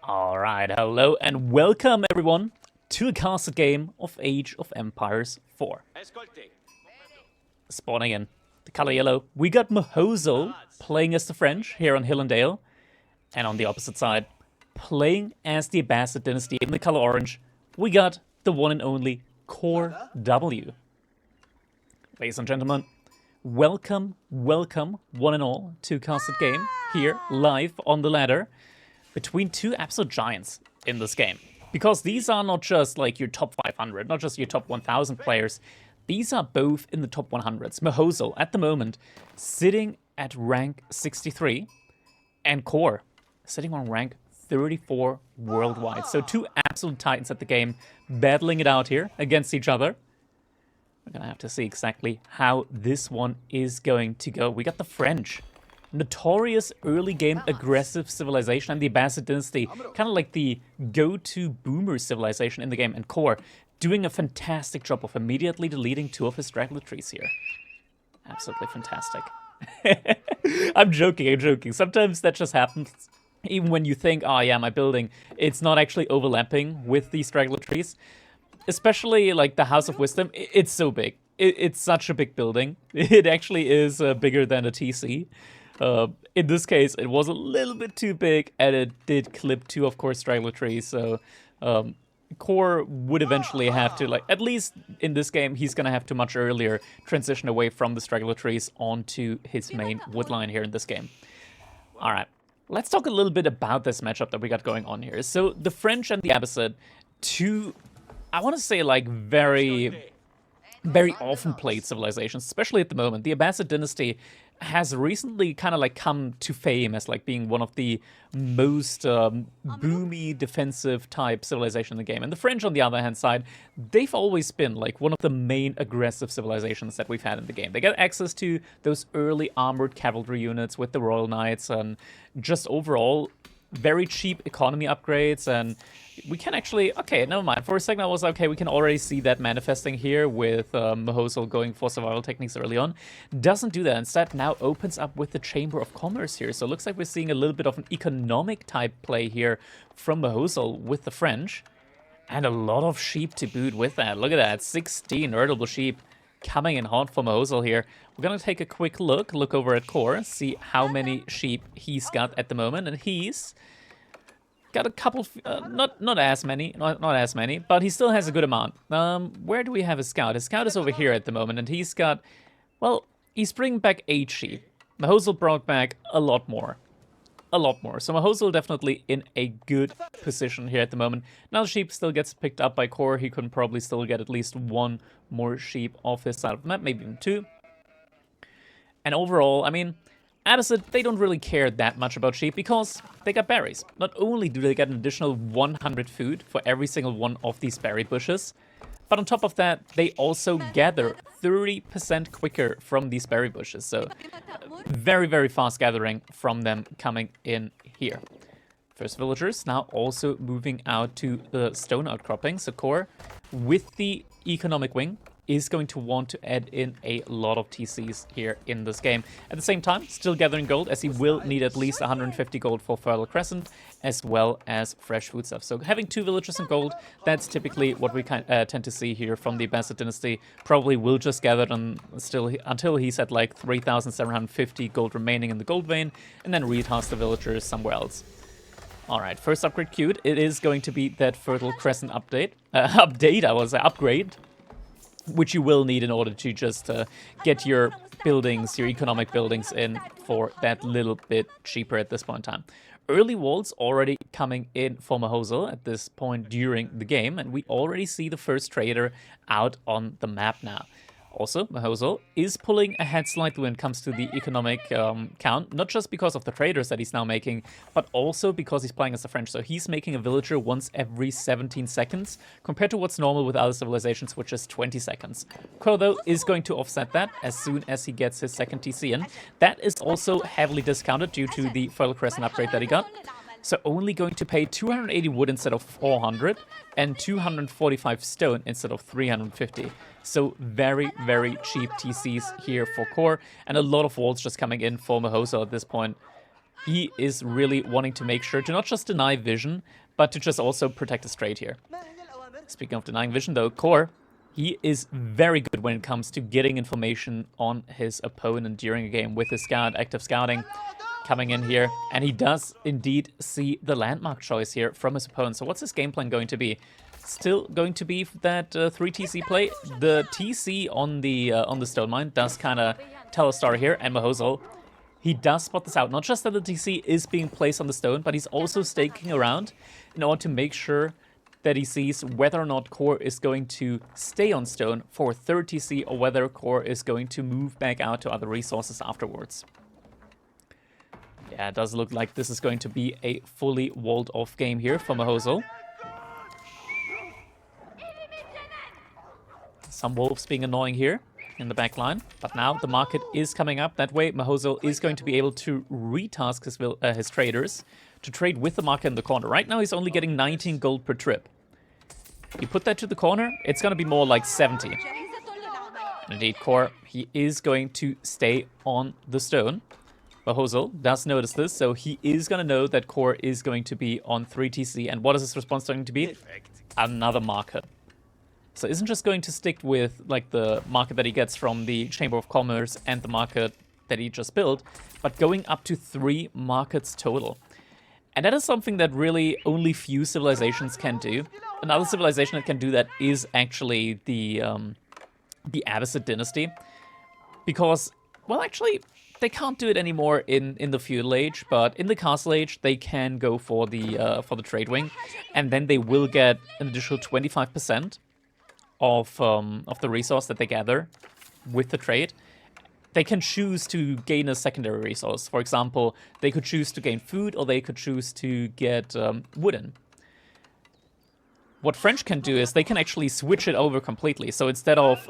Alright, hello and welcome everyone to a casted game of Age of Empires 4. Spawning in the color yellow, we got Mohozo playing as the French here on Hill and Dale. And on the opposite side, playing as the Abbasid Dynasty in the color orange, we got the one and only Core W. Ladies and gentlemen, welcome one and all to a casted game here live on the ladder between two absolute giants in this game. Because these are not just like your top 500, not just your top 1000 players, these are both in the top 100s. Mohozo, at the moment, sitting at rank 63, and Core, sitting on rank 34 worldwide. So two absolute titans at the game, battling it out here against each other. We're gonna have to see exactly how this one is going to go. We got the French, notorious early game aggressive civilization, and the Abbasid Dynasty, kind of like the go-to boomer civilization in the game, and Core doing a fantastic job of immediately deleting two of his straggler trees here. Absolutely fantastic. I'm joking. Sometimes that just happens. Even when you think, oh yeah, my building, it's not actually overlapping with these straggler trees. Especially like the House of Wisdom, it's so big. It's such a big building. It actually is bigger than a TC. In this case, it was a little bit too big, and it did clip two, of course, straggler trees. So Core would eventually have to, like, at least in this game, he's going to have to much earlier transition away from the straggler trees onto his main wood line here in this game. All right, let's talk a little bit about this matchup that we got going on here. So the French and the Abbasid, two, I want to say, like, very often played civilizations, especially at the moment. The Abbasid Dynasty has recently kind of like come to fame as like being one of the most boomy defensive type civilization in the game. And the French, on the other hand side, they've always been like one of the main aggressive civilizations that we've had in the game. They get access to those early armored cavalry units with the Royal Knights, and just overall very cheap economy upgrades. And we can actually, okay, never mind. For a second I was like, okay, we can already see that manifesting here with Mohozo going for survival techniques early on. Doesn't do that. Instead now opens up with the Chamber of Commerce here. So it looks like we're seeing a little bit of an economic type play here from Mohozo with the French. And a lot of sheep to boot with that. Look at that, 16 herdable sheep coming in hot for Mohozo here. We're gonna take a quick look over at Core, see how many sheep he's got at the moment, and he's got a couple, not as many, but he still has a good amount. Where do we have his scout? His scout is over here at the moment, and he's got, well, he's bringing back 8 sheep. Mohozo brought back a lot more. So Mohozo definitely in a good position here at the moment. Now the sheep still gets picked up by Core. He can probably still get at least 1 more sheep off his side of the map, maybe even 2. And overall, I mean, Abbasid, they don't really care that much about sheep because they got berries. Not only do they get an additional 100 food for every single one of these berry bushes, but on top of that, they also gather 30% quicker from these berry bushes. So very fast gathering from them coming in here. First villagers now also moving out to the stone outcropping. So Core, with the economic wing, is going to want to add in a lot of TCs here in this game. At the same time, still gathering gold, as he will need at least 150 gold for Fertile Crescent, as well as fresh food stuff. So having 2 villages in gold, that's typically what we tend to see here from the Abbasid Dynasty. Probably will just gather them still until he's at like 3,750 gold remaining in the gold vein, and then retask the villagers somewhere else. Alright, first upgrade queued. It is going to be that Fertile Crescent upgrade, which you will need in order to just get your buildings, your economic buildings in for that little bit cheaper at this point in time. Early walls already coming in for Mohozo at this point during the game, and we already see the first trader out on the map now. Also, Mohozo is pulling ahead slightly when it comes to the economic count, not just because of the traders that he's now making, but also because he's playing as a French. So he's making a villager once every 17 seconds, compared to what's normal with other civilizations, which is 20 seconds. Core, though, is going to offset that as soon as he gets his second TC in. That is also heavily discounted due to the Fertile Crescent upgrade that he got. So only going to pay 280 wood instead of 400 and 245 stone instead of 350. So very cheap TCs here for Core, and a lot of walls just coming in for Mohozo at this point. He is really wanting to make sure to not just deny vision, but to just also protect his trade here. Speaking of denying vision though, Core, he is very good when it comes to getting information on his opponent during a game with his scout, active scouting coming in here. And he does indeed see the landmark choice here from his opponent. So what's his game plan going to be? Still going to be that 3 TC play. The TC on the stone mine does kind of tell a story here, and Mahozol, he does spot this out. Not just that the TC is being placed on the stone, but he's also staking around in order to make sure that he sees whether or not Core is going to stay on stone for 3rd TC or whether Core is going to move back out to other resources afterwards. Yeah, it does look like this is going to be a fully walled off game here for Mahozol. Some wolves being annoying here in the back line, but now the market is coming up. That way, Mahozol is going to be able to retask his traders to trade with the market in the corner. Right now, he's only getting 19 gold per trip. You put that to the corner, it's going to be more like 70. Indeed, Core, he is going to stay on the stone. Mahozol does notice this, so he is going to know that Core is going to be on 3 TC. And what is his response going to be? Another market. So isn't just going to stick with like the market that he gets from the Chamber of Commerce and the market that he just built, but going up to 3 markets total. And that is something that really only few civilizations can do. Another civilization that can do that is actually the Abbasid Dynasty. Because, well, actually, they can't do it anymore in the feudal age, but in the castle age, they can go for the trade wing, and then they will get an additional 25% of the resource that they gather with the trade. They can choose to gain a secondary resource. For example, they could choose to gain food, or they could choose to get wooden. What French can do is they can actually switch it over completely. So instead of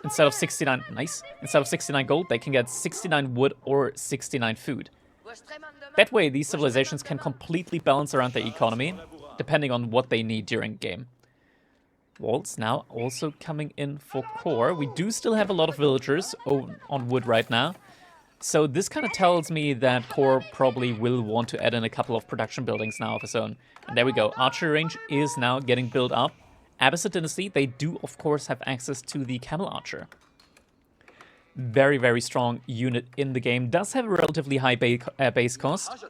69, instead of 69 gold, they can get 69 wood or 69 food. That way, these civilizations can completely balance around their economy, depending on what they need during game. Walls now also coming in for Core. We do still have a lot of villagers on wood right now. So this kind of tells me that Core probably will want to add in a couple of production buildings now of his own. And there we go. Archery range is now getting built up. Abbasid Dynasty, they do of course have access to the Camel Archer. Very, very strong unit in the game. Does have a relatively high base cost.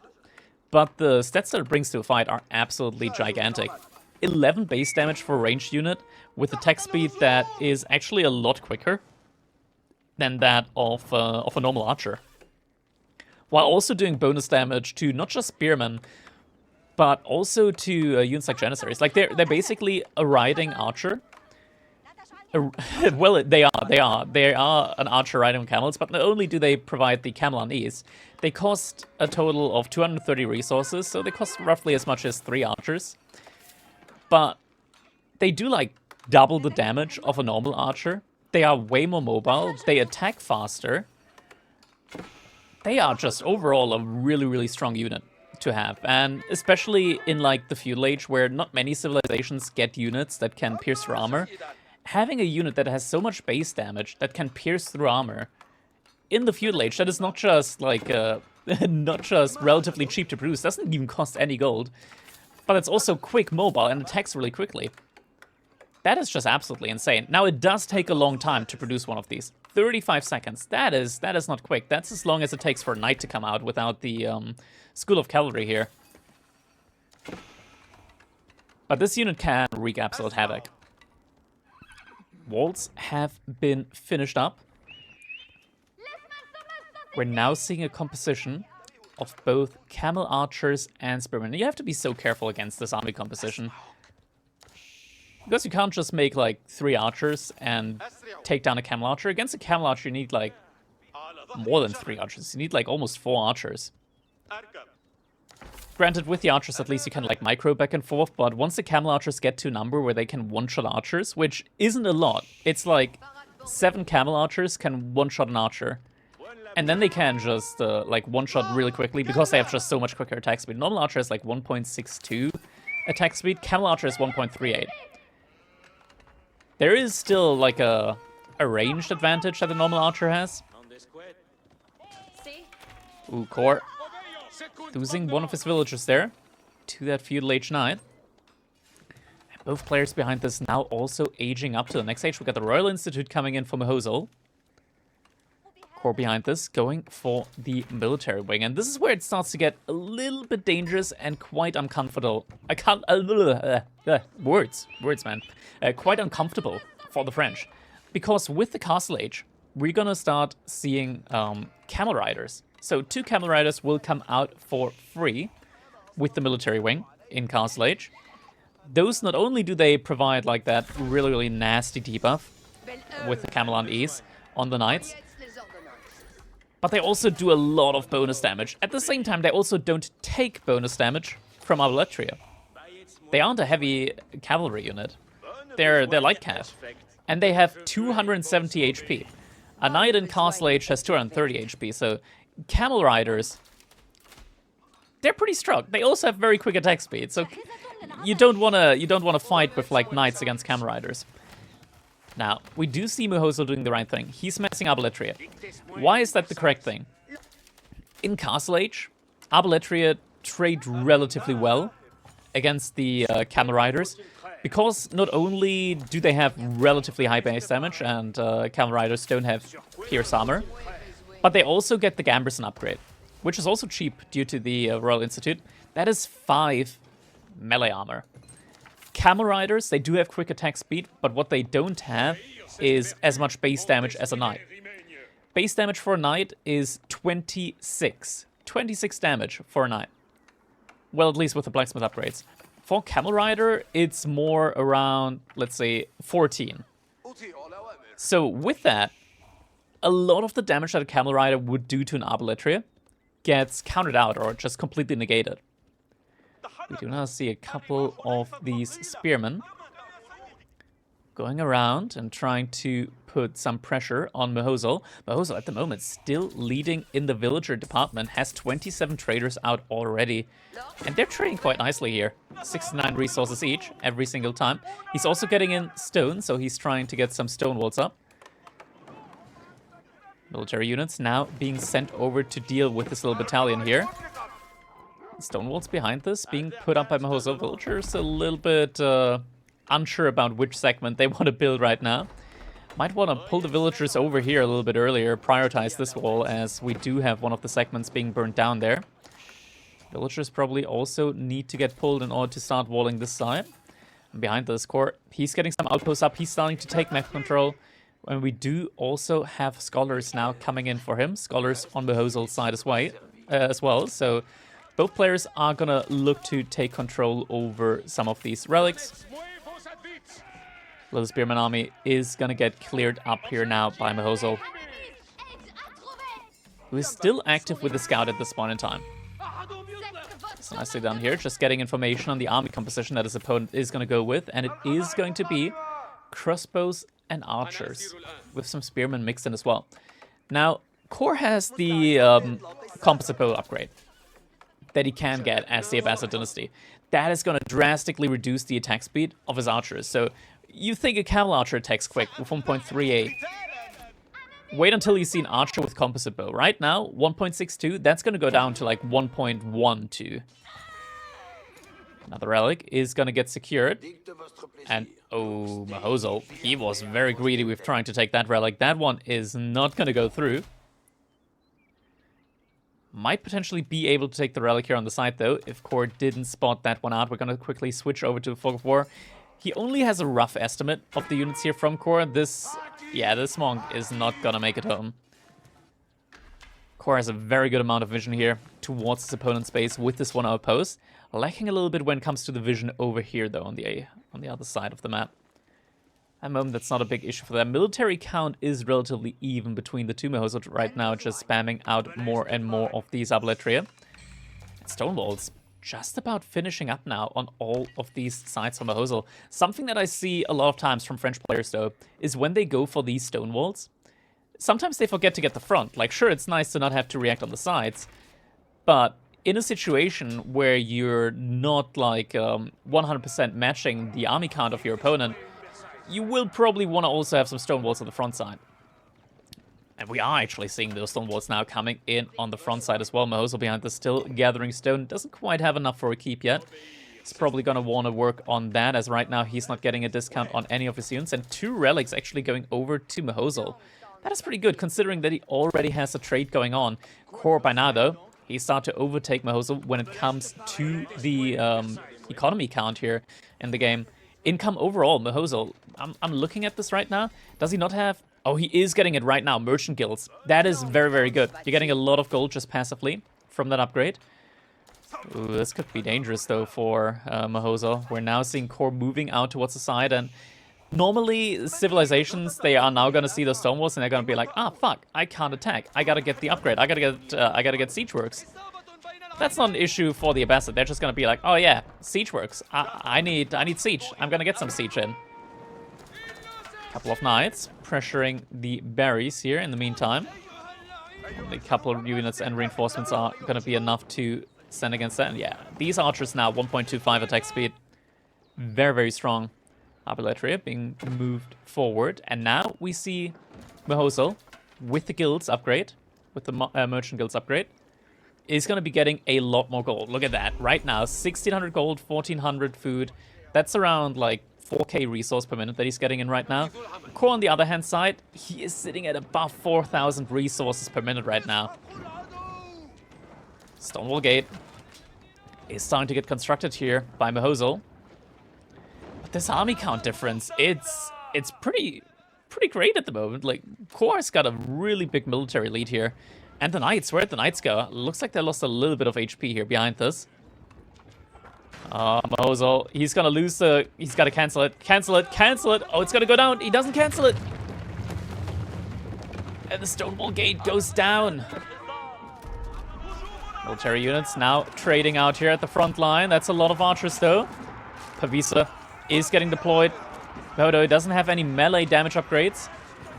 But the stats that it brings to a fight are absolutely gigantic. 11 base damage for a ranged unit with attack speed that is actually a lot quicker than that of a normal archer. While also doing bonus damage to not just spearmen, but also to units like Janissaries. Like they're basically a riding archer. Well, they are an archer riding on camels, but not only do they provide the camel on ease, they cost a total of 230 resources, so they cost roughly as much as 3 archers. But they do like double the damage of a normal archer. They are way more mobile. They attack faster. They are just overall a really, really strong unit to have. And especially in like the feudal age where not many civilizations get units that can pierce through armor. Having a unit that has so much base damage that can pierce through armor in the feudal age that is not just like not just relatively cheap to produce, doesn't even cost any gold. But it's also quick, mobile, and attacks really quickly. That is just absolutely insane. Now, it does take a long time to produce one of these. 35 seconds. That is not quick. That's as long as it takes for a knight to come out without the School of Cavalry here. But this unit can wreak absolute havoc. Walls have been finished up. We're now seeing a composition of both camel archers and spearmen. You have to be so careful against this army composition. Because you can't just make like 3 archers and take down a camel archer. Against a camel archer you need like more than 3 archers. You need like almost 4 archers. Granted, with the archers at least you can like micro back and forth, but once the camel archers get to a number where they can one-shot archers, which isn't a lot. It's like 7 camel archers can one-shot an archer. And then they can just like one-shot really quickly because they have just so much quicker attack speed. Normal archer is like 1.62 attack speed. Camel archer is 1.38. There is still like a ranged advantage that the normal archer has. Ooh, Core. losing one of his villagers there to that feudal age knight. And both players behind this now also aging up to the next age. We got the Royal Institute coming in for Mahozol. Core behind this, going for the military wing. And this is where it starts to get a little bit dangerous and quite uncomfortable. I can't... words, man. Quite uncomfortable for the French. Because with the Castle Age, we're gonna start seeing Camel Riders. So 2 Camel Riders will come out for free with the military wing in Castle Age. Those, not only do they provide like that really, really nasty debuff with the Camel on ease on the knights, but they also do a lot of bonus damage. At the same time, they also don't take bonus damage from Arbaletria. They aren't a heavy cavalry unit. They're light cav. And they have 270 HP. A knight in Castle Age has 230 HP, so Camel Riders, they're pretty strong. They also have very quick attack speed, so you don't wanna fight with like knights against Camel Riders. Now, we do see Mahozol doing the right thing. He's messing Arbaletria. Why is that the correct thing? In Castle Age, Arbaletria trade relatively well against the Camel Riders, because not only do they have relatively high base damage, and Camel Riders don't have Pierce Armor, but they also get the Gamberson upgrade, which is also cheap due to the Royal Institute. That is 5 melee armor. Camel Riders, they do have quick attack speed, but what they don't have is as much base damage as a knight. Base damage for a knight is 26. 26 damage for a knight. Well, at least with the blacksmith upgrades. For Camel Rider, it's more around, let's say, 14. So with that, a lot of the damage that a Camel Rider would do to an Arbaletria gets counted out or just completely negated. We do now see a couple of these spearmen going around and trying to put some pressure on Mahozol. Mahozol at the moment still leading in the villager department, has 27 traders out already. And they're trading quite nicely here. 69 resources each every single time. He's also getting in stone, so he's trying to get some stone walls up. Military units now being sent over to deal with this little battalion here. Stone walls behind this being put up by Mahozol. Villagers a little bit unsure about which segment they want to build right now. Might want to pull the villagers over here a little bit earlier, prioritize this wall, as we do have one of the segments being burned down there. Villagers probably also need to get pulled in order to start walling this side. And behind this core, he's getting some outposts up. He's starting to take map control. And we do also have scholars now coming in for him. Scholars on Mahozol's side as well. So both players are gonna look to take control over some of these relics. Little Spearman army is gonna get cleared up here now by Mahozol, who is still active with the scout at this point in time. So nicely done here, just getting information on the army composition that his opponent is gonna go with, and it is going to be crossbows and archers, with some spearmen mixed in as well. Now, Core has the composite bow upgrade that he can get as the Abbasid Dynasty. That is going to drastically reduce the attack speed of his archers. So you think a Camel Archer attacks quick with 1.38. Wait until you see an Archer with composite bow. Right now, 1.62, that's going to go down to like 1.12. Another relic is going to get secured. And, oh, Mahozol, he was very greedy with trying to take that relic. That one is not going to go through. Might potentially be able to take the relic here on the side, though, if Core didn't spot that one out. We're going to quickly switch over to the Fog of War. He only has a rough estimate of the units here from Core. This monk is not going to make it home. Core has a very good amount of vision here towards his opponent's base with this one outpost. Lacking a little bit when it comes to the vision over here, though, on the other side of the map. At the moment, that's not a big issue for them. Military count is relatively even between the two Mahozol right now, just spamming out more and more of these Arbaletria. Stonewall's just about finishing up now on all of these sides from Mahozol. Something that I see a lot of times from French players, though, is when they go for these stone walls, sometimes they forget to get the front. Like, sure, it's nice to not have to react on the sides, but in a situation where you're not, like, 100% matching the army count of your opponent, you will probably want to also have some stone walls on the front side. And we are actually seeing those stone walls now coming in on the front side as well. Mahosel behind this, still gathering stone. Doesn't quite have enough for a keep yet. He's probably going to want to work on that, as right now he's not getting a discount on any of his units. And 2 relics actually going over to Mahosel. That is pretty good, considering that he already has a trade going on. Core by now, though, he started to overtake Mahosel when it comes to the economy count here in the game. Income overall, Mahosel, I'm looking at this right now. Does he not have... Oh, he is getting it right now, merchant guilds. That is very, very good. You're getting a lot of gold just passively from that upgrade. Ooh, this could be dangerous, though, for Mahosel. We're now seeing Core moving out towards the side, and normally, Civilisations, they are now going to see those stone walls, and they're going to be like, ah, fuck, I can't attack. I gotta get the upgrade. I gotta get siege works. That's not an issue for the Abbasid. They're just going to be like, oh yeah, siege works. I need siege. I'm going to get some siege in. Couple of knights pressuring the berries here in the meantime. A couple of units and reinforcements are going to be enough to send against that. And yeah, these archers now 1.25 attack speed. Very, very strong. Artillery being moved forward. And now we see Mahosel with the guilds upgrade, with the merchant guilds upgrade, is going to be getting a lot more gold. Look at that. Right now, 1,600 gold, 1,400 food. That's around like 4k resource per minute that he's getting in right now. Core on the other hand side, he is sitting at above 4,000 resources per minute right now. Stonewall Gate is starting to get constructed here by Mahosel. But this army count difference, it's pretty great at the moment. Like, Core's got a really big military lead here. And the Knights, where'd the Knights go? Looks like they lost a little bit of HP here behind this. Mahosel, he's gonna lose the... He's gotta cancel it. Cancel it. Cancel it. Oh, it's gonna go down. He doesn't cancel it. And the Stonewall Gate goes down. Military units now trading out here at the front line. That's a lot of archers, though. Pavisa is getting deployed. Though he doesn't have any melee damage upgrades.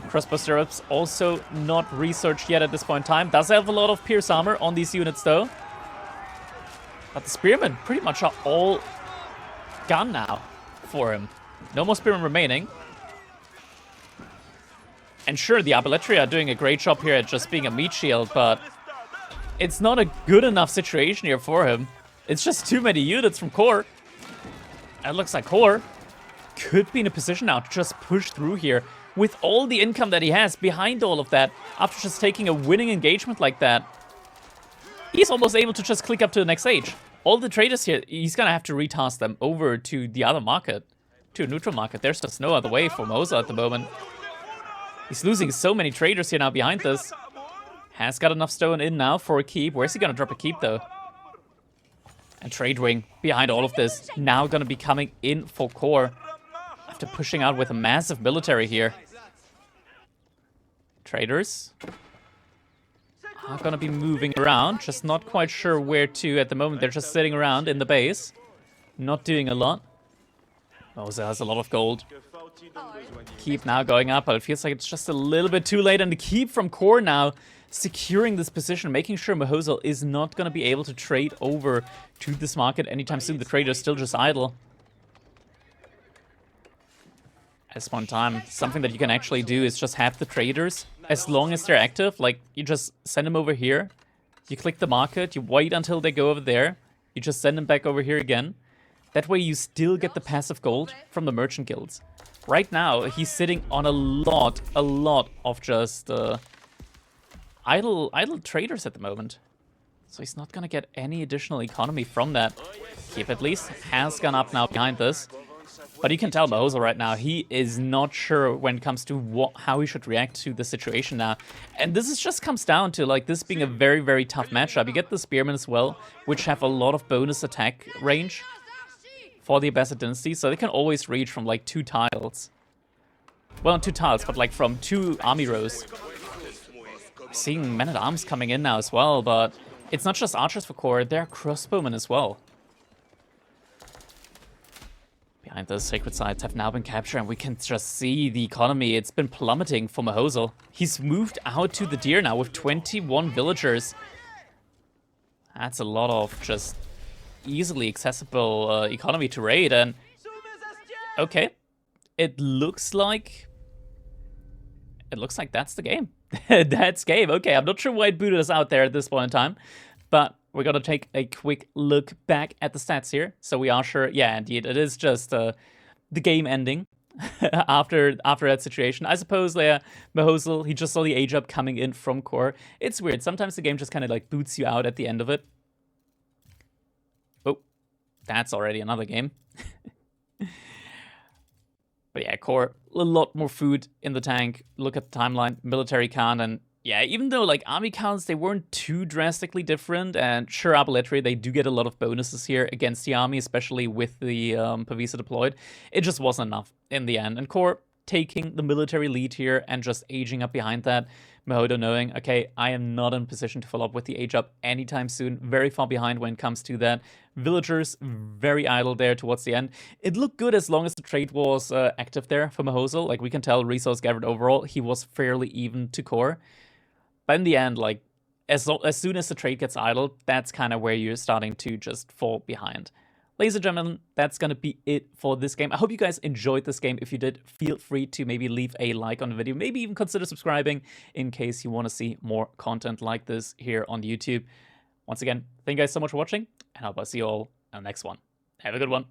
Crossbow stirrups also not researched yet at this point in time. Does have a lot of pierce armor on these units, though. But the spearmen pretty much are all gone now for him. No more spearmen remaining. And sure, the artillery are doing a great job here at just being a meat shield, but it's not a good enough situation here for him. It's just too many units from Core. It looks like Core could be in a position now to just push through here with all the income that he has behind all of that, after just taking a winning engagement like that. He's almost able to just click up to the next stage. All the traders here, he's going to have to retask them over to the other market, to a neutral market. There's just no other way for Mahosel at the moment. He's losing so many traders here now behind this. Has got enough stone in now for a keep. Where's he going to drop a keep, though? And Trade Wing behind all of this, now going to be coming in for Core after pushing out with a massive military here. Traders are going to be moving around, just not quite sure where to at the moment. They're just sitting around in the base, not doing a lot. Mahosel has a lot of gold. Keep now going up, but it feels like it's just a little bit too late. And the keep from Core now securing this position, making sure Mahosel is not going to be able to trade over to this market anytime soon. The trader's still just idle. At this point in time, something that you can actually do is just have the traders, as long as they're active, like, you just send them over here, you click the market, you wait until they go over there, you just send them back over here again. That way you still get the passive gold from the merchant guilds. Right now, he's sitting on a lot of just idle traders at the moment. So he's not gonna get any additional economy from that. Keep at least has gone up now behind this. But you can tell Mahosel right now, he is not sure when it comes to how he should react to the situation now. And this just comes down to like this being a very, very tough matchup. You get the Spearmen as well, which have a lot of bonus attack range for the Abbasid Dynasty. So they can always reach from like 2 tiles. Well, not 2 tiles, but like from 2 army rows. Seeing men-at-arms coming in now as well, but it's not just archers for Core, they're crossbowmen as well. Behind those sacred sites have now been captured, and we can just see the economy. It's been plummeting for Mahosel. He's moved out to the deer now with 21 villagers. That's a lot of just easily accessible economy to raid, and okay, it looks like that's the game. That's game. Okay, I'm not sure why it booted us out there at this point in time, but we're gonna take a quick look back at the stats here. So we are sure, yeah, indeed, it is just the game ending after that situation. I suppose Mahosel, he just saw the age up coming in from core. It's weird. Sometimes the game just kind of like boots you out at the end of it. Oh, that's already another game. But yeah, core, a lot more food in the tank. Look at the timeline, military count, and yeah, even though like army counts, they weren't too drastically different, and sure, artillery, they do get a lot of bonuses here against the army, especially with the Pavisa deployed. It just wasn't enough in the end. And core taking the military lead here and just aging up behind that. Mahodo knowing, okay, I am not in position to follow up with the age up anytime soon. Very far behind when it comes to that. Villagers very idle there towards the end. It looked good as long as the trade was active there for Mahosel. Like we can tell, resource gathered overall, he was fairly even to core. But in the end, like as soon as the trade gets idle, that's kind of where you're starting to just fall behind. Ladies and gentlemen, that's going to be it for this game. I hope you guys enjoyed this game. If you did, feel free to maybe leave a like on the video. Maybe even consider subscribing in case you want to see more content like this here on YouTube. Once again, thank you guys so much for watching, and I hope I see you all in the next one. Have a good one.